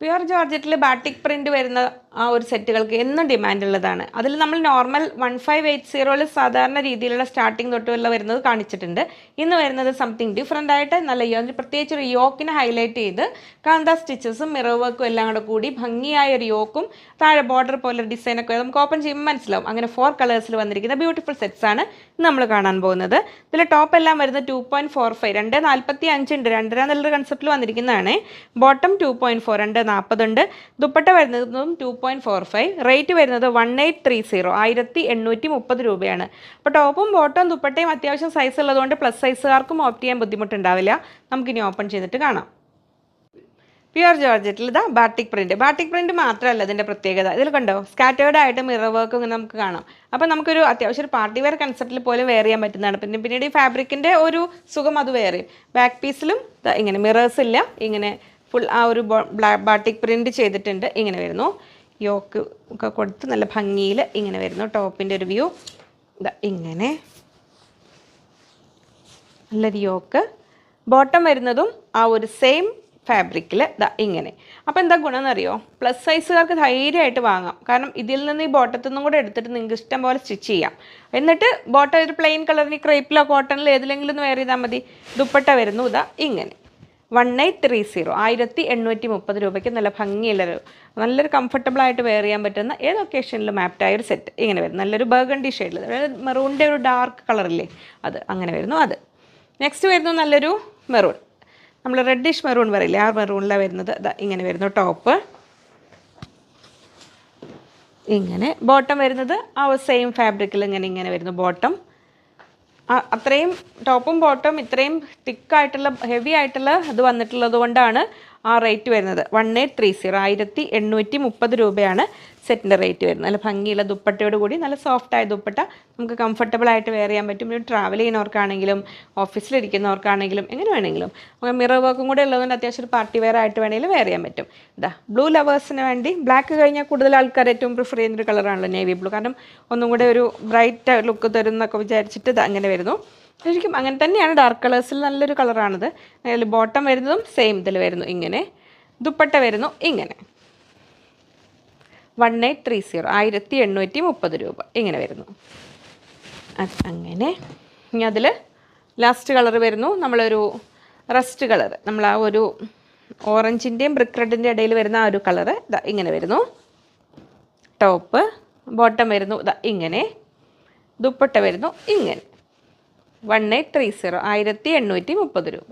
Pure ജോർജറ്റിൽ batik print വരുന്ന ആ ഒരു സെറ്റുകൾക്ക് എന്നും ഡിമാൻഡുള്ളതാണ്. അതിൽ നമ്മൾ നോർമൽ 1580ൽ സാധാരണ രീതിയിലുള്ള സ്റ്റാർട്ടിങ് തൊട്ടുള്ള വരുന്നത് കാണിച്ചിട്ടുണ്ട്. ഇന്ന് വരുന്നത് സംതിങ് ഡിഫറെൻ്റ് ആയിട്ട് നല്ല പ്രത്യേകിച്ച് ഒരു യോക്കിനെ ഹൈലൈറ്റ് ചെയ്ത് കാന്ത സ്റ്റിച്ചസും മിറർ വർക്കും എല്ലാം കൂടെ കൂടി ഭംഗിയായ ഒരു യോക്കും താഴെ ബോർഡർ പോലെ ഡിസൈനൊക്കെ നമുക്ക് ഓപ്പൺ ചെയ്യുമ്പോൾ മനസ്സിലാവും. അങ്ങനെ 4 കളേഴ്സിൽ വന്നിരിക്കുന്ന ബ്യൂട്ടിഫുൾ സെറ്റ്സ് ആണ് നമ്മൾ കാണാൻ പോകുന്നത്. ഇതിൽ ടോപ്പ് എല്ലാം വരുന്നത് 2.45 2.45 ഉണ്ട്. 2.5 എന്നുള്ളൊരു കൺസെപ്റ്റിൽ വന്നിരിക്കുന്നതാണ്. ബോട്ടം 2.4 2.40 ഉണ്ട്. ദുപ്പട്ട വരുന്നതും 2.45. റേറ്റ് വരുന്നത് 1830 1830 രൂപയാണ്. അപ്പോൾ ടോപ്പും ബോട്ടവും ദുപ്പട്ടയും അത്യാവശ്യം സൈസ് ഉള്ളതുകൊണ്ട് പ്ലസ് സൈസുകാർക്കും ഓപ്റ്റ് ചെയ്യാൻ ബുദ്ധിമുട്ടുണ്ടാവില്ല. നമുക്കിനി ഓപ്പൺ ചെയ്തിട്ട് കാണാം. പ്യുർ ജോർജറ്റിൽ ഇതാ ബാട്ടിക് പ്രിൻറ്റ് മാത്രമല്ല ഇതിൻ്റെ പ്രത്യേകത. ഇതിൽ കണ്ടോ സ്കാറ്റേർഡ് ആയിട്ട് മിറർ വർക്ക് ഇങ്ങനെ നമുക്ക് കാണാം. അപ്പോൾ നമുക്കൊരു അത്യാവശ്യം ഒരു പാർട്ടി വെയർ കൺസെപ്റ്റിൽ പോലും വെയർ ചെയ്യാൻ പറ്റുന്നതാണ്. പിന്നീട് ഈ ഫാബ്രിക്കിൻ്റെ ഒരു സുഖം അത് വേറെ. ബാക്ക് പീസിലും ഇങ്ങനെ മിറേഴ്സ് ഇല്ല, ഇങ്ങനെ ഫുൾ ആ ഒരു ബാട്ടിക് പ്രിൻറ്റ് ചെയ്തിട്ടുണ്ട്. ഇങ്ങനെ വരുന്നു. യോക്ക് ഒക്കെ കൊടുത്ത് നല്ല ഭംഗിയിൽ ഇങ്ങനെ വരുന്നു. ടോപ്പിൻ്റെ ഒരു വ്യൂ ഇങ്ങനെ നല്ലൊരു യോക്ക്. ബോട്ടം വരുന്നതും ആ ഒരു സെയിം ഫാബ്രിക്കിൽ ഇങ്ങനെ. അപ്പോൾ എന്താ ഗുണമെന്നറിയോ? പ്ലസ് സൈസുകാർക്ക് ധൈര്യമായിട്ട് വാങ്ങാം. കാരണം ഇതിൽ നിന്ന് ഈ ബോട്ടത്തിൽ നിന്നും കൂടെ എടുത്തിട്ട് നിങ്ങൾക്ക് ഇഷ്ടം പോലെ സ്റ്റിച്ച് ചെയ്യാം. എന്നിട്ട് ബോട്ടം ഒരു പ്ലെയിൻ കളറിന് ക്രേപ്പിലോ കോട്ടണിലോ ഏതിലെങ്കിലും ഒന്ന് വെയർ ചെയ്താൽ മതി. ദുപ്പട്ട വരുന്നു ഇങ്ങനെ 1830 1830 രൂപയ്ക്ക് നല്ല ഭംഗിയുള്ളൊരു നല്ലൊരു കംഫർട്ടബിളായിട്ട് വെയർ ചെയ്യാൻ പറ്റുന്ന ഏത് ഒക്കേഷനിലും ആപ്റ്റായ ഒരു സെറ്റ് ഇങ്ങനെ വരും. നല്ലൊരു ബർഗണ്ടി ഷെയ്ഡിൽ, അതായത് മെറൂണിൻ്റെ ഒരു ഡാർക്ക് കളറില്ലേ അത് അങ്ങനെ വരുന്നു. നെക്സ്റ്റ് വരുന്നു നല്ലൊരു മെറൂൺ, നമ്മൾ റെഡിഷ് മെറൂൺ പറയില്ലേ ആ മെറൂണിലാണ് വരുന്നത്. ഇങ്ങനെ വരുന്നു ടോപ്പ്. ഇങ്ങനെ ബോട്ടം വരുന്നത് ആ സെയിം ഫാബ്രിക്കിൽ ഇങ്ങനെ വരുന്നു ബോട്ടം. അത്രയും ടോപ്പും ബോട്ടം ഇത്രയും തിക്കായിട്ടുള്ള ഹെവി ആയിട്ടുള്ള ഇത് വന്നിട്ടുള്ളത് കൊണ്ടാണ് ആ റേറ്റ് വരുന്നത്. 1830 1830 രൂപയാണ് സെറ്റിൻ്റെ റേറ്റ് വരുന്നത്. നല്ല ഭംഗിയുള്ള ദുപ്പട്ടയോട് കൂടി നല്ല സോഫ്റ്റായ ദുപ്പട്ട നമുക്ക് കംഫർട്ടബിളായിട്ട് വെയർ ചെയ്യാൻ പറ്റും. ഒരു ട്രാവൽ ചെയ്യുന്നവർക്കാണെങ്കിലും ഓഫീസിലിരിക്കുന്നവർക്കാണെങ്കിലും എങ്ങനെ വേണമെങ്കിലും മിറർ വർക്കും കൂടെ ഉള്ളതുകൊണ്ട് അത്യാവശ്യം ഒരു പാർട്ടി വെയർ ആയിട്ട് വേണമെങ്കിലും വെയർ ചെയ്യാൻ പറ്റും. ബ്ലൂ ലവേഴ്സിന് വേണ്ടി ബ്ലാക്ക് കഴിഞ്ഞാൽ കൂടുതൽ ആൾക്കാർ ഏറ്റവും പ്രിഫർ ചെയ്യുന്നൊരു കളറാണല്ലോ നേവി ബ്ലൂ. കാരണം ഒന്നും കൂടെ ഒരു ബ്രൈറ്റ് ലുക്ക് തരുന്നൊക്കെ വിചാരിച്ചിട്ട് അങ്ങനെ വരുന്നു. ശരിക്കും അങ്ങനെ തന്നെയാണ്. ഡാർക്ക് കളേഴ്സിൽ നല്ലൊരു കളറാണിത്. അതിൽ ബോട്ടം വരുന്നതും സെയിം ഇതിൽ വരുന്നു ഇങ്ങനെ. ദുപ്പട്ട വരുന്നു ഇങ്ങനെ 1830 1830 രൂപ ഇങ്ങനെ വരുന്നു. അങ്ങനെ ഇനി അതിൽ ലാസ്റ്റ് കളർ വരുന്നു നമ്മളൊരു റസ്റ്റ് കളർ, നമ്മൾ ആ ഒരു ഓറഞ്ചിൻ്റെയും ബ്രിക്ക് റെഡിൻ്റെ ഇടയിൽ വരുന്ന ആ ഒരു കളറ് ഇങ്ങനെ വരുന്നു. ടോപ്പ് ബോട്ടം വരുന്നു ഇങ്ങനെ. ദുപ്പട്ട വരുന്നു ഇങ്ങനെ 1830 1830 രൂപ.